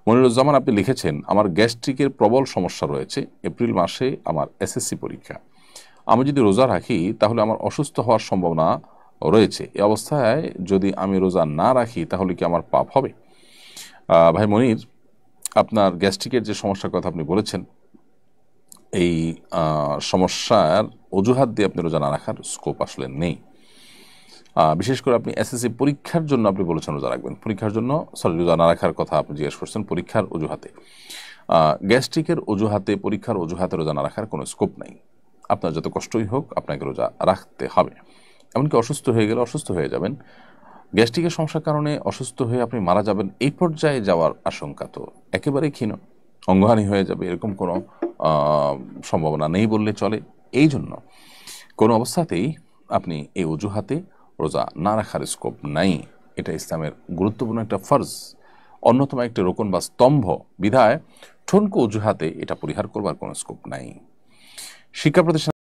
মনিরুজ্জামান আপনি লিখেছেন, আমার গ্যাস্ট্রিকের প্রবল সমস্যা রয়েছে, এপ্রিল মাসে আমার এসএসসি পরীক্ষা, আমি যদি রোজা রাখি তাহলে আমার অসুস্থ হওয়ার সম্ভাবনা রয়েছে, এই অবস্থায় যদি আমি রোজা না রাখি তাহলে কি আমার পাপ হবে? ভাই মনির, আপনার গ্যাস্ট্রিকের যে সমস্যার কথা আপনি বলেছেন, এই সমস্যার অজুহাত দিয়ে আপনি রোজা না রাখার স্কোপ আসলে নেই। বিশেষ করে আপনি এসএসসি পরীক্ষার জন্য আপনি বলেছেন রোজা রাখবেন, পরীক্ষার জন্য রোজা না রাখার কথা আপনি জিজ্ঞেস করছেন পরীক্ষার অজুহাতে। গ্যাস্ট্রিকের অজুহাতে, পরীক্ষার অজুহাতে রোজা না রাখার কোনো স্কোপ নেই। আপনার যত কষ্টই হোক আপনাকে রোজা রাখতে হবে। এমনকি অসুস্থ হয়ে গেলে অসুস্থ হয়ে যাবেন, গ্যাস্ট্রিকের সমস্যার কারণে অসুস্থ হয়ে আপনি মারা যাবেন, এই পর্যায়ে যাওয়ার আশঙ্কা তো একেবারেই ক্ষীণ, অঙ্গহানি হয়ে যাবে এরকম কোনো সম্ভাবনা নেই বললে চলে। এই জন্য কোনো অবস্থাতেই আপনি এই অজুহাতে রোজা না রাখার স্কোপ নাই। এটা ইসলামের গুরুত্বপূর্ণ একটা ফরজ, অন্যতম একটা রোকন বা স্তম্ভ বিধায় ঠুনকো অজুহাতে এটা পরিহার করবার কোনো স্কোপ নাই। শিক্ষা প্রতিষ্ঠান